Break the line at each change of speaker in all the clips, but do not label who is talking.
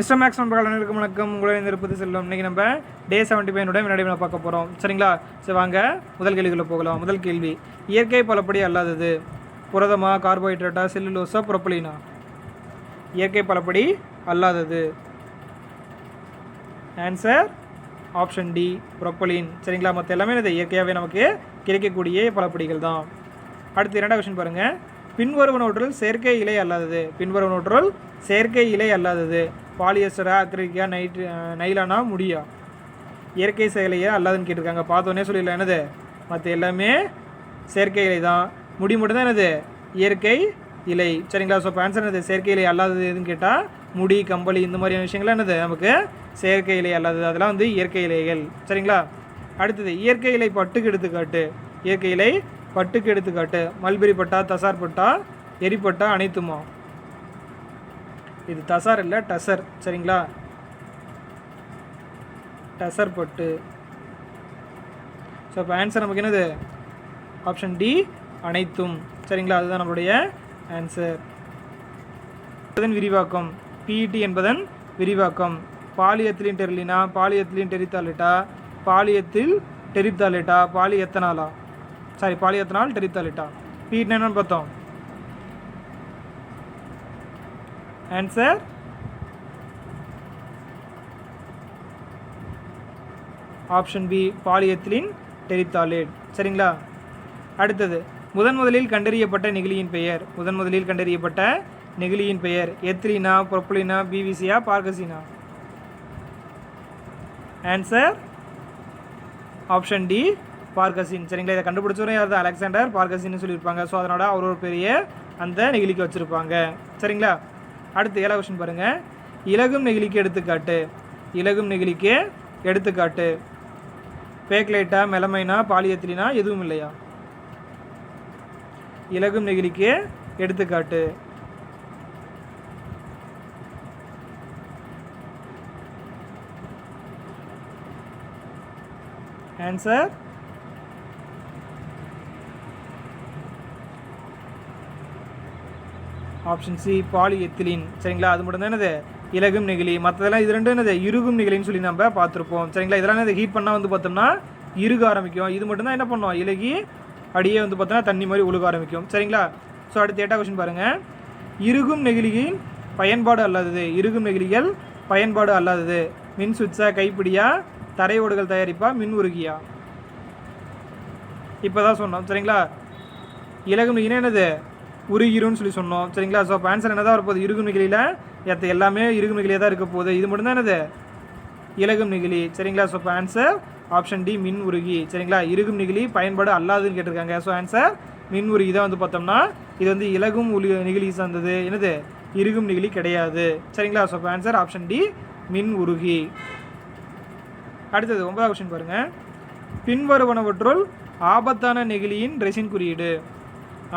Mister maths நண்பர்கள் அனைவருக்கும் வணக்கம். உங்களுடைய இருப்பது செல்லும். இன்றைக்கி நம்ம டே 75 வினாடி வினா பார்க்க போகிறோம். சரிங்களா? சரி, வாங்க முதல் கேள்விக்குள்ளே போகலாம். முதல் கேள்வி, இயற்கை பலப்படி அல்லாதது புரதமா, கார்போஹைட்ரேட்டா, செல்லுலோஸா, புரோப்பலினா? இயற்கை பலப்படி அல்லாதது ஆன்சர் ஆப்ஷன் டி, புரோப்பலின். சரிங்களா? மற்ற எல்லாமே இது இயற்கையாகவே நமக்கு கிடைக்கக்கூடிய பலப்படிகள் தான். அடுத்து இரண்டாவது கொஸ்டின் பாருங்கள். பின்வருவனவற்றுள் செயற்கை இலை அல்லாதது. பின்வருவனவற்றுள் செயற்கை இலை அல்லாதது பாலியஸ்டரா, அக்ரிலிக்கா, நைலானா, முடியா? இயற்கை செயலையா அல்லாதுன்னு கேட்டிருக்காங்க. பார்த்தோன்னே சொல்லிடலாம் என்னது, மற்ற எல்லாமே செயற்கை இலை தான். முடி மட்டும் தான் என்னது இயற்கை இலை. சரிங்களா? ஸோ இப்போ ஆன்சர் என்னது, செயற்கை இலை அல்லாதது எதுன்னு கேட்டால் முடி, கம்பளி, இந்த மாதிரியான விஷயங்கள்லாம் என்னது நமக்கு செயற்கை இலை அல்லாதது, அதெல்லாம் வந்து இயற்கை இலைகள். சரிங்களா? அடுத்தது இயற்கை இலை பட்டுக்கு எடுத்துக்காட்டு. இயற்கை இலை பட்டுக்கு எடுத்துக்காட்டு மல்பெரி பட்டா, தசார் பட்டா, எரிப்பட்டா, அனைத்துமா? இது தசார் இல்லை, டசர். சரிங்களா? டசர் பட்டு. ஸோ இப்போ ஆன்சர் நமக்கு என்னது, ஆப்ஷன் டி, அனைத்தும். சரிங்களா? அதுதான் நம்மளுடைய ஆன்சர். விரிவாக்கம். பிஇடி என்பதன் விரிவாக்கம். பாலியத்திலின் டெர்லினா, பாலியத்திலின் டெரித்தாலிட்டா, பாலியத்தில் டெரித்தாலிட்டா, பாலியத்தனாலா? சாரி, பாலியத்தனால் டெரித்தாலிட்டா. பிஇடி என்னன்னு பார்த்தோம். Answer option B, பாலியத்திலின் டெரித்தாலேட். சரிங்களா? அடுத்தது, முதலில் கண்டறியப்பட்ட நெகிழியின் பெயர். முதலில் கண்டறியப்பட்ட நெகிழியின் பெயர் எத்லினா, புரோப்பலினா, பிவிசியா, பார்கசினா? Answer option D, Parkesine. சரிங்களா? இதை கண்டுபிடிச்சவரும் யார் தான், அலெக்சாண்டர் பார்கசின்னு சொல்லியிருப்பாங்க. ஸோ அதனோட ஒரு பெரிய அந்த நெகிழிக்கு வச்சுருப்பாங்க. சரிங்களா? அடுத்து 7வது கொஸ்டின் பாருங்கள். இலகும் நெகிழிக்கு எடுத்துக்காட்டு. இலகும் நெகிழிக்கு எடுத்துக்காட்டு பேக்லைட்டா, மெலமைனா, பாலியத்திலினா, எதுவும் இல்லையா? இலகும் நெகிழிக்கு எடுத்துக்காட்டு ஆன்சர் ஆப்ஷன் சி, பாலிஎத்திலின். சரிங்களா? அது மட்டும் தான் என்னது இலகும் நெகிழி. மற்றதெல்லாம் இது ரெண்டும் என்னது இறுகும் நெகிழின்னு சொல்லி நம்ம பார்த்துருப்போம். சரிங்களா? இதெல்லாம் என்னது ஹீட் பண்ணால் வந்து பார்த்தோம்னா இறுக ஆரம்பிக்கும். இது மட்டும் தான் என்ன பண்ணுவோம், இலகி அடியே வந்து பார்த்தோன்னா தண்ணி மாதிரி ஒழுக ஆரம்பிக்கும். சரிங்களா? ஸோ அடுத்து 8வது கொஸ்டின் பாருங்கள். இறுகும் நெகிழியின் பயன்பாடு அல்லாதது. இறுகும் நெகிழிகள் பயன்பாடு அல்லாதது மின் சுவிட்சா, கைப்பிடியா, தரை ஓடுகள் தயாரிப்பா, மின் உருகியா? இப்போ தான் சொன்னோம். சரிங்களா? இலகும் நெகிழினா என்னது, உருகிருன்னு சொல்லி சொன்னோம். சரிங்களா? ஸோ அப்போ ஆன்சர் என்ன தான் வரப்போகுது, இறுகும் நெகிழியில் எல்லாமே இறுகும் நெகிழியே தான் இருக்க போகுது. இது மட்டும் தான் என்னது இலகும் நெகிழி. சரிங்களா? ஸோ இப்போ ஆன்சர் ஆப்ஷன் டி, மின் உருகி. சரிங்களா? இறுகும் நெகிழி பயன்பாடு அல்லாதுன்னு கேட்டிருக்காங்க. ஸோ ஆன்சர் மின் உருகி தான் வந்து பார்த்தோம்னா இது வந்து இலகும் நெகிழி சார்ந்தது, என்னது இறுகும் நெகிழி கிடையாது. சரிங்களா? ஸோ இப்போ ஆன்சர் ஆப்ஷன் டி, மின் உருகி. அடுத்தது 9வது கொஸ்டின் பாருங்கள். பின்வருவனவற்றுள் ஆபத்தான நெகிழியின் ரெசின் குறியீடு.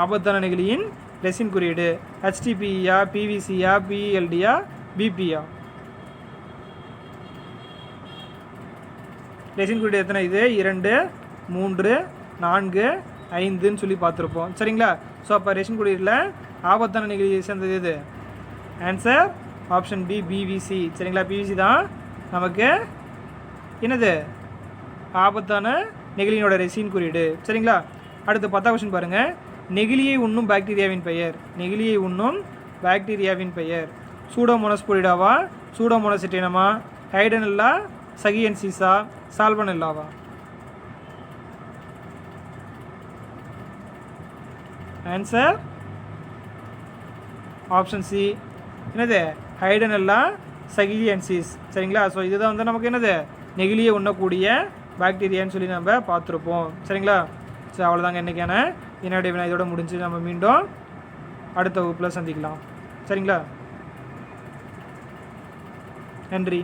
ஆபத்தான நெகிழியின் ரெசின் குறியீடு HDPEயா, PVCயா, PELDயா, பிபியா? ரெசின் குறியீடு எத்தனை, இது 2, 3, 4, 5ன்னு சொல்லி பார்த்துருப்போம். சரிங்களா? ஸோ அப்போ ரெசின் குறியீடில் ஆபத்தான நெகிழி சேர்ந்தது எது? Answer option B, PVC. சரிங்களா? பிவிசி தான் நமக்கு என்னது ஆபத்தான நெகிழியினோட ரெசின் குறியீடு. சரிங்களா? அடுத்து 10வது கொஸ்டின் பாருங்கள். நெகிழியை உண்ணும் பாக்டீரியாவின் பெயர். நெகிழியை உண்ணும் பாக்டீரியாவின் பெயர் சூடோமோனஸ் பொலிடாவா, சூடோமோனஸ் எட்டினமா, ஹைடனெல்லா, சகியன்சிஸா, சால்வனெல்லாவா? ஆன்சர் ஆப்ஷன் சி, என்னது ஹைடனெல்லா, சகியன்சிஸ். சரிங்களா? ஸோ இதுதான் வந்து நமக்கு என்னது நெகிழியை உண்ணக்கூடிய பாக்டீரியான்னு சொல்லி நம்ம பார்த்துருப்போம். சரிங்களா? ஸோ அவ்வளோதாங்க இன்றைக்கான என்னுடைய வினா. இதோட முடிஞ்சு நம்ம மீண்டும் அடுத்த வகுப்பில் சந்திக்கலாம். சரிங்களா? நன்றி.